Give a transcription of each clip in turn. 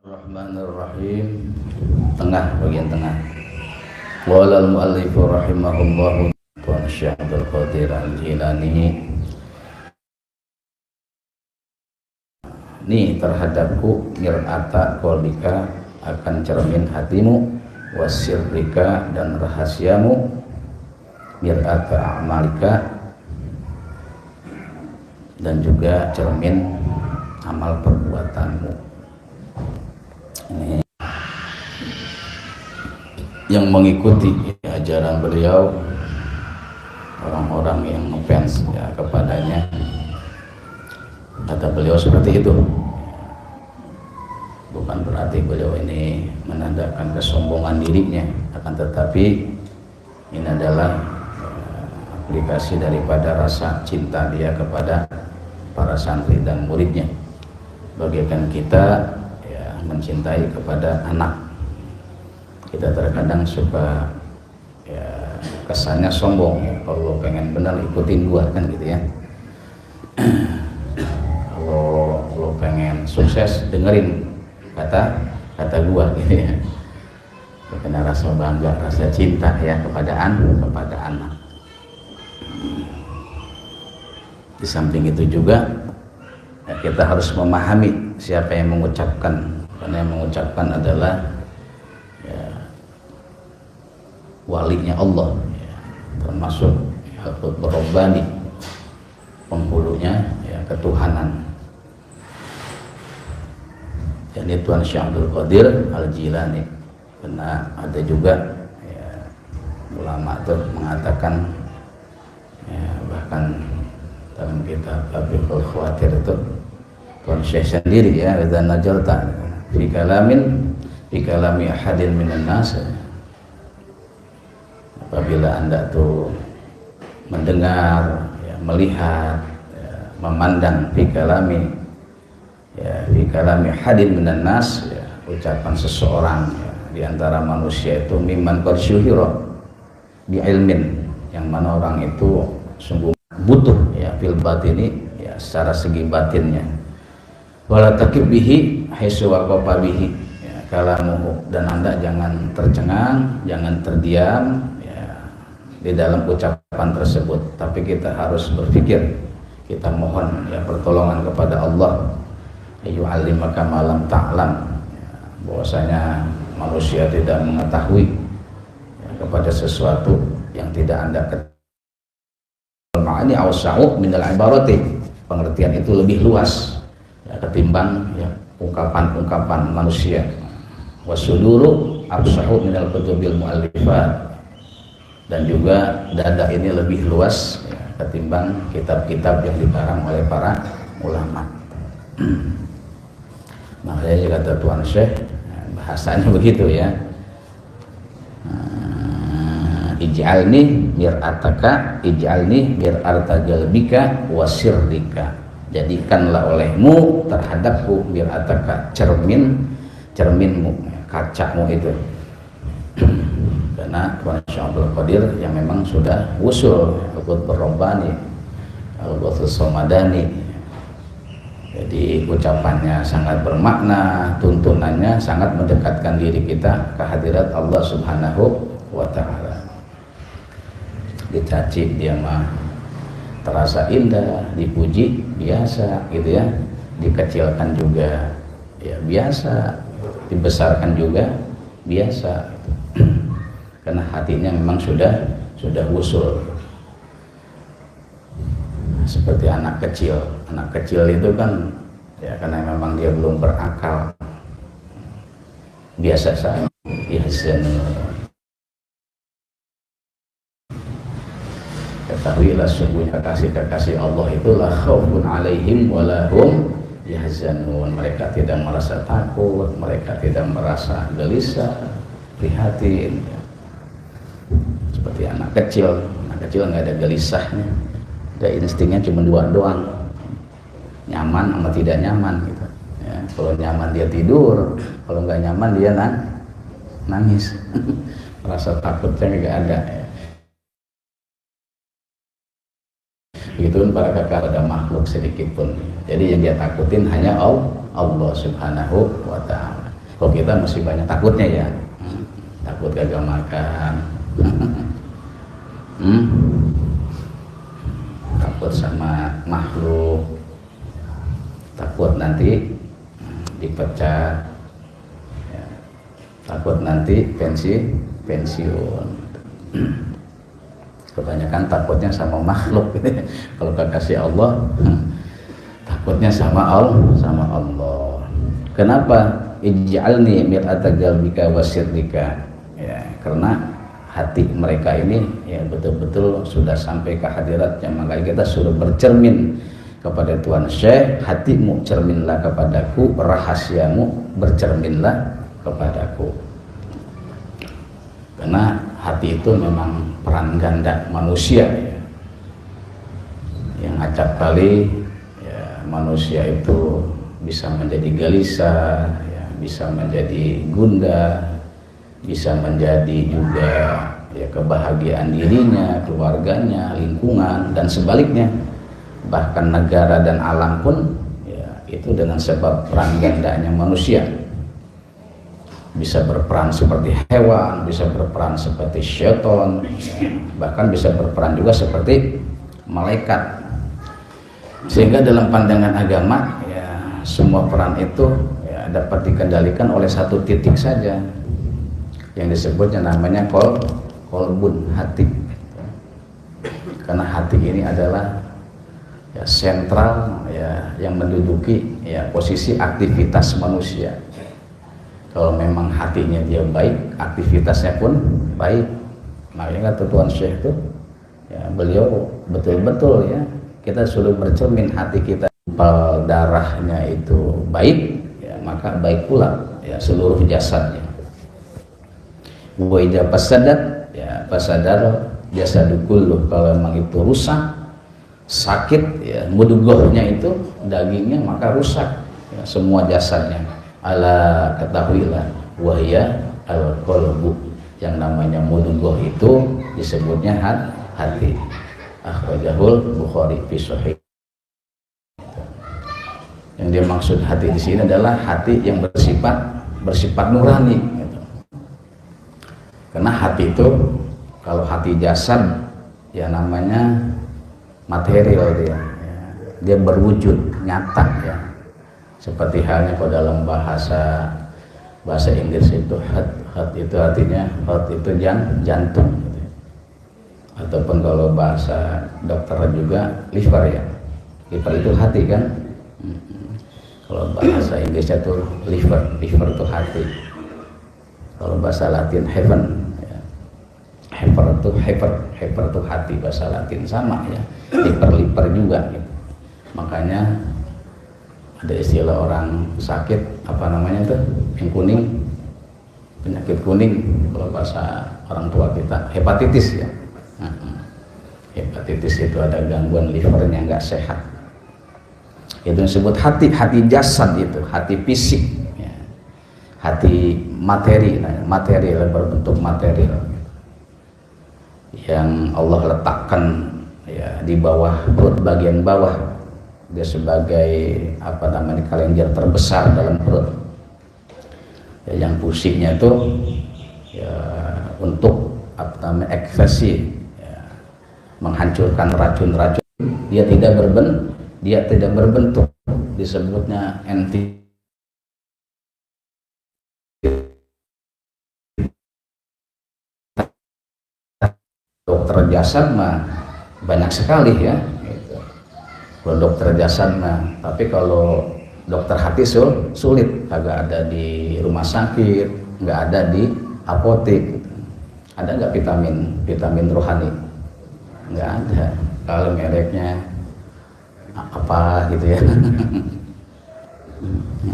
Bismillahirrahmanirrahim. Tengah, bagian tengah. Qala al-mu'allif rahimahullah wa Syekh Abdul Qadir Al-Jilani. Ni terhadapku mir'ata qalbika, akan cermin hatimu, wasirrika dan rahasiamu, mir'ata a'malika dan juga cermin amal perbuatanmu. Ini yang mengikuti ajaran beliau, orang-orang yang ngefans ya kepadanya, kata beliau seperti itu. Bukan berarti beliau ini menandakan kesombongan dirinya, akan tetapi ini adalah aplikasi daripada rasa cinta dia kepada para santri dan muridnya. Bagaikan kita mencintai kepada anak, kita terkadang suka ya kesannya sombong ya, kalau pengen benar ikutin gua kan gitu ya. Kalau pengen sukses dengerin kata gua gitu ya. Karena rasa bangga, rasa cinta ya kepada anak. Di samping itu juga ya, kita harus memahami siapa yang mengucapkan, karena yang mengucapkan adalah ya, walinya Allah ya, termasuk Rabbani, penghulunya ya, ketuhanan. Dan itu Tuan Syekh Abdul Qadir Al-Jilani. Karena ada juga ya, ulama itu mengatakan ya, bahkan dalam kitab Tabiqul Khawatir itu Tuan Syekh sendiri ya, dan najarta fi kalami ahadin minan nas, apabila anda tuh mendengar ya, melihat ya, memandang fi kalami ahadin minan nas ya, ucapan seseorang ya, di antara manusia itu mimman qad syuhira bi ilmin, yang mana orang itu sungguh butuh ya fil batini ya, secara segi batinnya, wala takib bihi haitsu waqafa bihi ya, kalamuhu, dan anda jangan tercengang, jangan terdiam ya, di dalam ucapan tersebut, tapi kita harus berpikir, kita mohon ya pertolongan kepada Allah, ayyu'allimaka ma lam ta'lam ya, bahwasanya manusia tidak mengetahui ya, kepada sesuatu yang tidak anda ketahui. Ma'ani awsa'u minal ibarati, pengertian itu lebih luas ya, ketimbang ya, ungkapan-ungkapan manusia. Wasuduru absa'u minal kutubil mu'allifat, dan juga dada ini lebih luas ya, ketimbang kitab-kitab yang dikarang oleh para ulama. Makanya kata Tuan Syekh, bahasanya begitu ya, ij'alni ij'alni mir'ata jalbika wasirrika, jadikanlah olehmu terhadapku mir'ataka, cerminmu, kacamu itu. Karena Tuan Syekh Abdul Qadir yang memang sudah wusul Al-Qutb Rabbani, Al-Ghawthus Samadani, jadi ucapannya sangat bermakna, tuntunannya sangat mendekatkan diri kita ke hadirat Allah Subhanahu wa ta'ala. Dicaci dia mah terasa indah, dipuji biasa gitu ya, dikecilkan juga ya biasa, dibesarkan juga biasa, karena hatinya memang sudah wusul. Seperti anak kecil itu kan ya, karena memang dia belum berakal, biasa saja ketahuilah sungguhnya kekasih Allah itu la khaufun alaihim wa lahum yahzanun, mereka tidak merasa takut, mereka tidak merasa gelisah, prihatin ya. Seperti anak kecil nggak ada gelisahnya, ada instingnya cuma dua doang, nyaman sama tidak nyaman gitu ya. Kalau nyaman dia tidur, kalau nggak nyaman dia nangis. Rasa takutnya nggak ada ya. Begitu para kakak pada makhluk sedikit pun. Jadi yang dia takutin hanya Allah Subhanahu wa ta'ala. Kalau kita masih banyak takutnya ya, takut gagal makan, takut sama makhluk, takut nanti dipecat, ya, takut nanti pensiun. Kebanyakan takutnya sama makhluk. Kalau kekasih Allah, takutnya sama Allah. Kenapa? Ij'alni mir'ata qalbika wa sirrika. Ya, karena hati mereka ini ya betul-betul sudah sampai ke hadiratnya, maka kita suruh bercermin kepada Tuhan Syekh, hatimu cerminlah kepadaku, rahasiamu bercerminlah kepadaku. Karena hati itu memang peran ganda manusia ya. Yang acap kali ya, manusia itu bisa menjadi gelisah ya, bisa menjadi gundah, bisa menjadi juga ya kebahagiaan dirinya, keluarganya, lingkungan, dan sebaliknya. Bahkan negara dan alam pun ya, itu dengan sebab peran gandanya manusia. Bisa berperan seperti hewan, bisa berperan seperti syaitan, ya, bahkan bisa berperan juga seperti malaikat. Sehingga dalam pandangan agama ya, semua peran itu ya, dapat dikendalikan oleh satu titik saja, yang disebutnya namanya kolbun, hati. Karena hati ini adalah ya, sentral ya, yang menduduki ya, posisi aktivitas manusia. Kalau memang hatinya dia baik, aktivitasnya pun baik. Makanya kata Tuhan Syekh itu ya, beliau betul-betul ya, kita sudah bercermin hati kita, darahnya itu baik ya, maka baik pula ya seluruh jasadnya. Wa idza fasadat ya fasadar jasadu kulluh. Kalau memang itu rusak, sakit ya, mudghahnya itu dagingnya, maka rusak ya, semua jasadnya. Ala ketahuilah wahya al-qalbu, yang namanya mudghah itu disebutnya hati. Akhrajahul Bukhari fi Sahih. Yang dia maksud hati di sini adalah hati yang bersifat nurani gitu. Karena hati itu, kalau hati jasad ya namanya material dia, ya. Dia berwujud nyata ya. Seperti halnya kalau dalam bahasa Inggris itu heart itu artinya, heart itu jantung gitu. Ataupun kalau bahasa dokter juga liver ya, liver itu hati kan. Kalau bahasa Inggrisnya itu liver itu hati. Kalau bahasa Latin heaven ya. Hyper itu hati, bahasa Latin sama ya, liver juga gitu. Makanya ada istilah orang sakit apa namanya itu yang kuning, penyakit kuning, kalau bahasa orang tua kita hepatitis ya. Hepatitis itu ada gangguan livernya nggak sehat. Itu disebut hati jasad, itu hati fisik ya. Hati materi berbentuk material yang Allah letakkan ya di bawah perut, bagian bawah. Dia sebagai apa namanya kelenjar terbesar dalam perut ya, yang fungsinya itu ya, untuk apa namanya ekskresi ya, menghancurkan racun-racun. Dia tidak berbentuk, disebutnya anti. Dokter jasad mah banyak sekali ya gitu. Kalau dokter jasad mah, tapi kalau dokter hati sulit, agak ada di rumah sakit, nggak ada di apotek gitu. Ada nggak vitamin rohani? Nggak ada. Kalau mereknya apa gitu ya.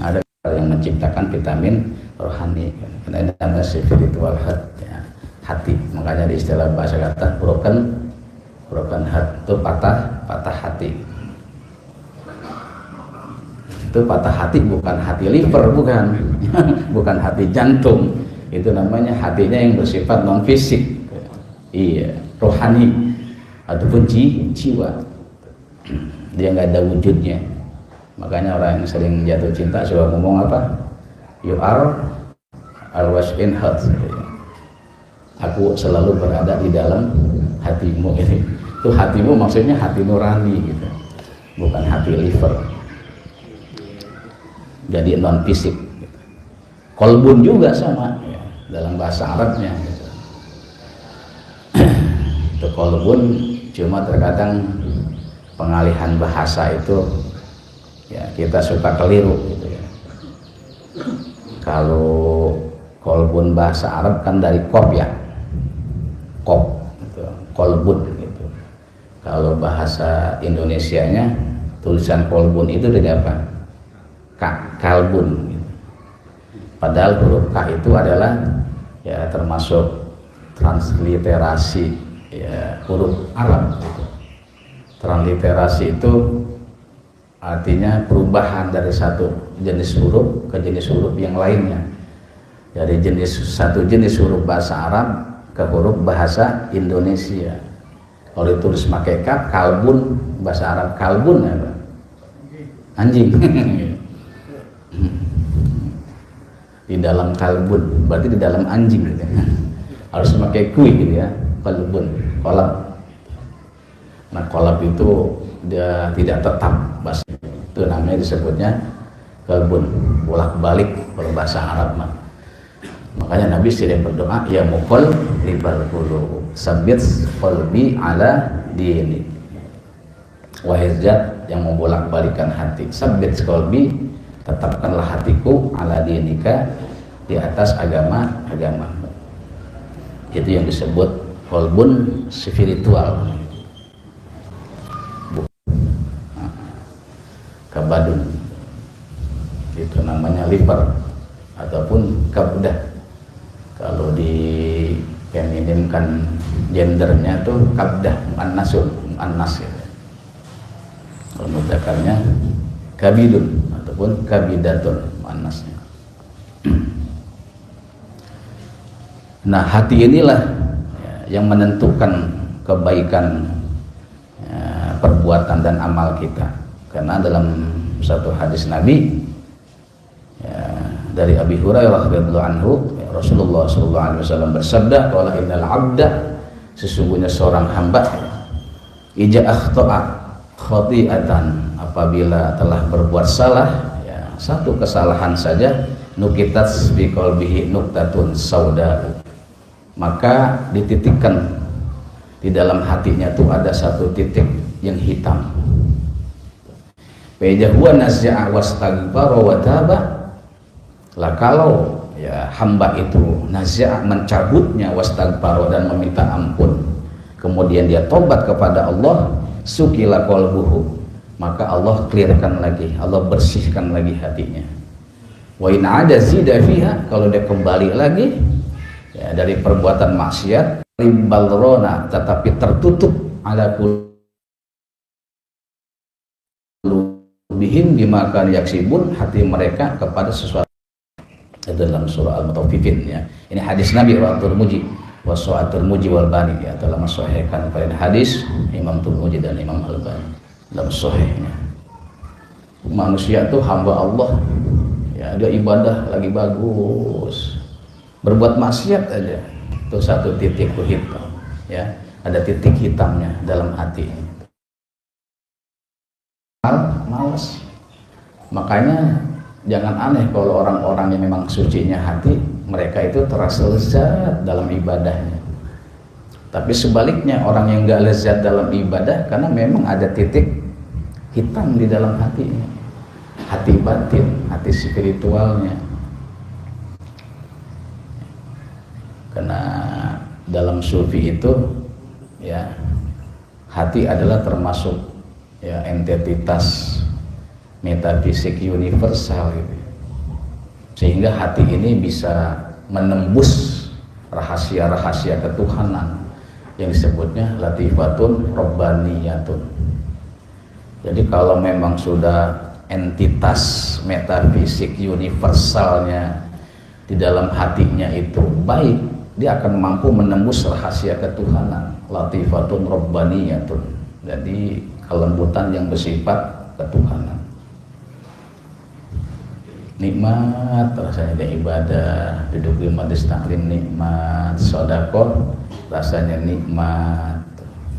Ada yang menciptakan vitamin rohani, karena ini namanya spiritual heart ya, hati. Makanya di istilah bahasa kata broken heart itu patah hati. Itu patah hati, bukan hati liver, bukan bukan hati jantung. Itu namanya hatinya yang bersifat non fisik, iya, rohani ataupun jiwa. Dia nggak ada wujudnya. Makanya orang yang sering jatuh cinta suka ngomong apa? You are alwash in heart. Aku selalu berada di dalam hatimu. Ini itu hatimu maksudnya hati nurani gitu, bukan hati liver. Jadi non fisik gitu. Kolbun juga sama ya, dalam bahasa Arabnya gitu. Itu kolbun, cuma terkadang pengalihan bahasa itu ya kita suka keliru gitu ya. Kalau kolbun bahasa Arab kan dari kob ya, kob gitu. Kolbun gitu. Kalau bahasa Indonesianya tulisan kolbun itu dari apa? Kalbun gitu. Padahal huruf K itu adalah ya termasuk transliterasi ya huruf Arab gitu. Transliterasi itu artinya perubahan dari satu jenis huruf ke jenis huruf yang lainnya, dari satu jenis huruf bahasa Arab ke huruf bahasa Indonesia. Kalau ditulis pakai kaf, kalbun, bahasa Arab kalbun apa? Anjing. Di dalam kalbun berarti di dalam anjing gitu ya. Harus pakai kui gitu ya, kalbun, kolab. Nah kolab itu dia tidak tetap bahasa, itu namanya disebutnya kalbun, bolak-balik kalau bahasa Arab mah. Makanya Nabi sering berdoa, ya muqallibal qulub sabbit qalbi ala dini. Wahai zat yang membolak-balikan hati, sabbit qalbi, tetapkanlah hatiku ala dinika, di atas agama. Itu yang disebut qalbun spiritual. Kabadun itu namanya liver ataupun kabdah. Kalau di feminimkan gendernya tuh kabdah, muannas gitu. Kalau mudzakarnya kabidun ataupun kabidatun muannasnya. Nah hati inilah ya, yang menentukan kebaikan ya, perbuatan dan amal kita. Karena dalam satu hadis Nabi ya, dari Abi Hurairah radhiyallahu anhu, ya, Rasulullah sallallahu alaihi wasallam bersabda, qala innal 'abda, sesungguhnya seorang hamba, ija akhta'a khati'atan, apabila telah berbuat salah ya, satu kesalahan saja, nukitat bi qalbihi nuqtatun sauda, maka dititikkan di dalam hatinya tuh ada satu titik yang hitam. Fajahuwa nasja'a wastaghfara wa taba, lah kalau ya hamba itu nasja'a mencabutnya, wastaghfara dan meminta ampun, kemudian dia tobat kepada Allah, sukila qalbuhu, maka Allah clearkan lagi, Allah bersihkan lagi hatinya. Wa in 'ada zida fiha, kalau dia kembali lagi ya, dari perbuatan maksiat, ribalrona, tetapi tertutup ala bihim bimakan yaksibun, hati mereka kepada sesuatu. Itu dalam surah Al-Mutaffifin ya. Ini hadis Nabi wa Tirmidzi wa Tirmidzi wal Bani ya, telah mensahihkan pada hadis Imam Tirmidzi dan Imam Al-Bani dalam sahihnya. Manusia itu hamba Allah ya, dia ibadah lagi bagus, berbuat maksiat aja itu satu titik tuh hitam ya, ada titik hitamnya dalam hati. Malas. Makanya jangan aneh kalau orang-orang yang memang sucinya hati, mereka itu terasa lezat dalam ibadahnya. Tapi sebaliknya orang yang gak lezat dalam ibadah karena memang ada titik hitam di dalam hatinya, hati batin, hati spiritualnya. Karena dalam sufi itu ya, hati adalah termasuk ya entitas metafisik universal gitu. Sehingga hati ini bisa menembus rahasia-rahasia ketuhanan yang disebutnya latifatun robbaniyatun. Jadi kalau memang sudah entitas metafisik universalnya di dalam hatinya itu baik, dia akan mampu menembus rahasia ketuhanan, latifatun robbaniyatun. Jadi kelembutan yang bersifat ketuhanan. nikmat rasanya ibadah, duduk di majelis taklim nikmat, sedekah rasanya nikmat,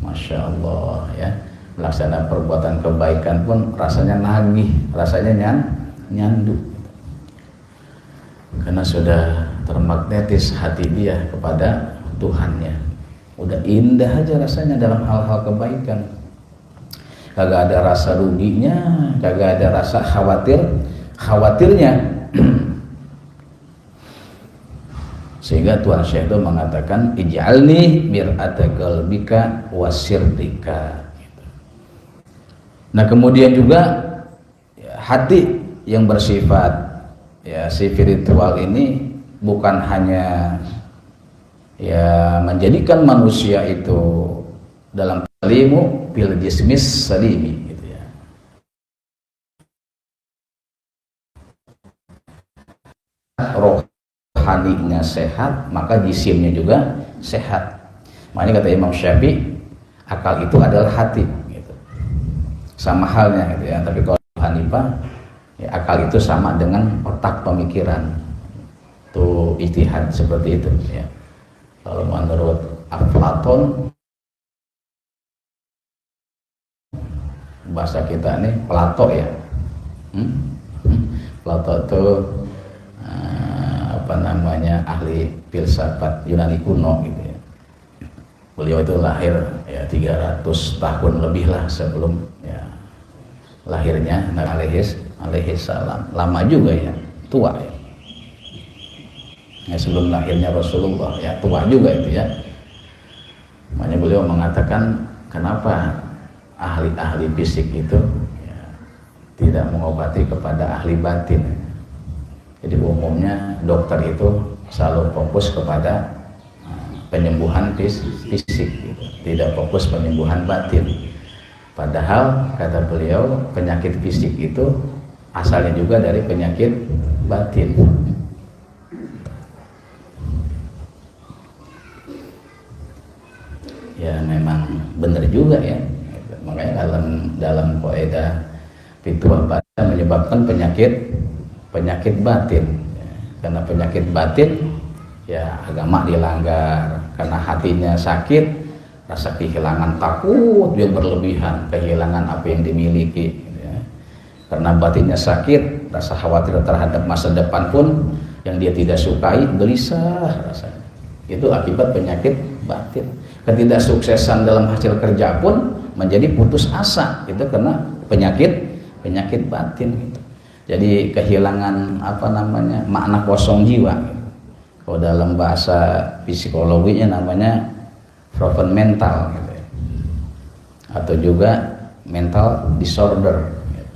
masya Allah ya. Melaksanakan perbuatan kebaikan pun rasanya nagih, rasanya nyandu, karena sudah termagnetis hati dia kepada Tuhannya. Udah indah aja rasanya dalam hal-hal kebaikan, kagak ada rasa ruginya, kagak ada rasa khawatirnya. Sehingga Tuhan Syekh itu mengatakan ij'alni mir'ata qalbika wasirrika. Nah kemudian juga hati yang bersifat ya spiritual ini bukan hanya ya menjadikan manusia itu dalam salimu bil jismis salimi gitu ya. Rohaninya sehat, maka jisimnya juga sehat. Makanya kata Imam Syafi'i, akal itu adalah hati gitu. Sama halnya gitu ya. Tapi kalau Hanifah ya, akal itu sama dengan otak pemikiran. Itu ijtihad seperti itu ya. Kalau menurut Aflatun, bahasa kita ini Plato ya, Plato itu apa namanya ahli filsafat Yunani kuno gitu ya. Beliau itu lahir ya 300 tahun lebih lah sebelum ya lahirnya Nabi alaihi salam. Lama juga ya, tua ya. Ya, sebelum lahirnya Rasulullah ya, tua juga itu ya. Makanya beliau mengatakan kenapa ahli-ahli fisik itu ya, tidak mengobati kepada ahli batin. Jadi umumnya dokter itu selalu fokus kepada penyembuhan fisik gitu, tidak fokus penyembuhan batin. Padahal kata beliau penyakit fisik itu asalnya juga dari penyakit batin. Ya memang benar juga ya. Makanya dalam kaidah fituah batin menyebabkan penyakit batin. Karena penyakit batin ya agama dilanggar, karena hatinya sakit, rasa kehilangan takut yang berlebihan, kehilangan apa yang dimiliki ya. Karena batinnya sakit, rasa khawatir terhadap masa depan pun yang dia tidak sukai, gelisah rasanya. Itu akibat penyakit batin. Ketidaksuksesan dalam hasil kerja pun menjadi putus asa, itu karena penyakit batin gitu. Jadi kehilangan apa namanya makna kosong jiwa gitu. Kalau dalam bahasa psikologinya namanya broken mental gitu ya. Atau juga mental disorder gitu.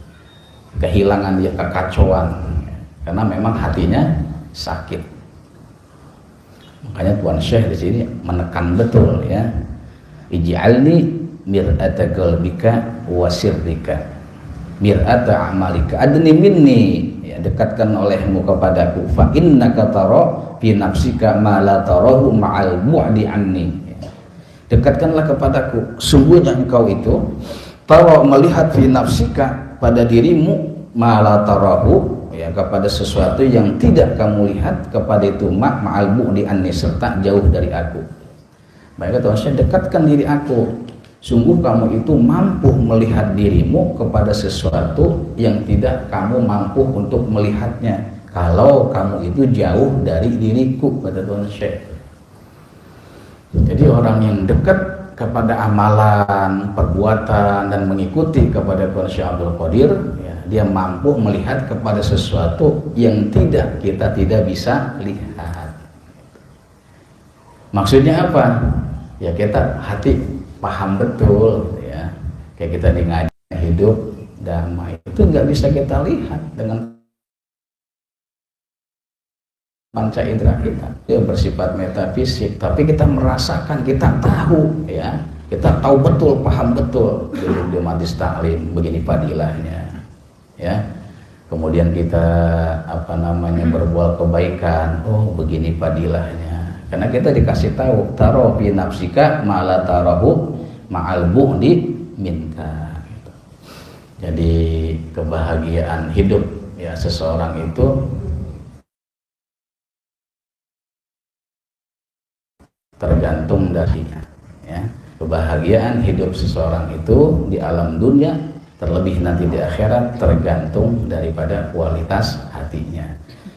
Kehilangan dia, kekacauan gitu. Karena memang hatinya sakit. Makanya Tuan Syekh di sini menekan betul ya, ij'alni mir'ata qalbika wa sirrika mir'ata amalika adni minni ya, dekatkan olehmu kepadaku fa innaka tara fi nafsika ma la tarahu ma'al bu'di anni ya. Dekatkanlah kepadaku, sungguhnya engkau itu tara melihat fi nafsika pada dirimu ma la tarahu ya, kepada sesuatu yang tidak kamu lihat, kepada itu ma'al bu'di anni serta jauh dari aku. Maka Tuhan Syekh, dekatkan diri aku, sungguh kamu itu mampu melihat dirimu kepada sesuatu yang tidak kamu mampu untuk melihatnya kalau kamu itu jauh dari diriku, kata Tuhan Syekh. Jadi orang yang dekat kepada amalan, perbuatan dan mengikuti kepada Tuhan Syekh Abdul Qadir ya, dia mampu melihat kepada sesuatu yang kita tidak bisa lihat. Maksudnya apa? Ya kita hati paham betul ya, kayak kita di ngaji hidup damai itu nggak bisa kita lihat dengan panca indera kita, dia bersifat metafisik, tapi kita merasakan, kita tahu ya, kita tahu betul, paham betul di majelis taklim begini fadilahnya ya. Kemudian kita apa namanya berbuat kebaikan, oh begini fadilahnya, karena kita dikasih tahu taro fi nafsika ma la tarahu ma'al bu'di minka gitu. Jadi kebahagiaan hidup ya seseorang itu tergantung darinya, ya. Kebahagiaan hidup seseorang itu di alam dunia, terlebih nanti di akhirat, tergantung daripada kualitas hatinya.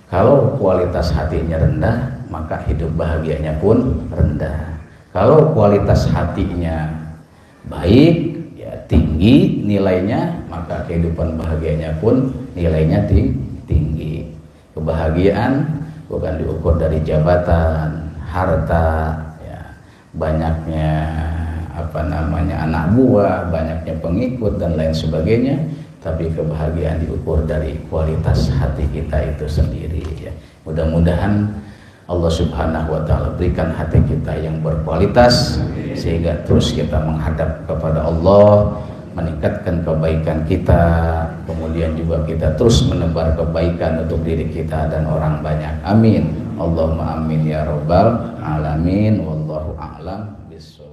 Kalau kualitas hatinya rendah, maka hidup bahagianya pun rendah. Kalau kualitas hatinya baik, ya tinggi nilainya, maka kehidupan bahagianya pun nilainya tinggi. Kebahagiaan bukan diukur dari jabatan, harta, ya, banyaknya anak buah, banyaknya pengikut dan lain sebagainya, tapi kebahagiaan diukur dari kualitas hati kita itu sendiri, ya. Mudah-mudahan Allah Subhanahu wa Ta'ala berikan hati kita yang berkualitas sehingga terus kita menghadap kepada Allah, meningkatkan kebaikan kita, kemudian juga kita terus menebar kebaikan untuk diri kita dan orang banyak. Amin. Allahumma amin ya rabbal alamin. Wallahu a'lam bishawab.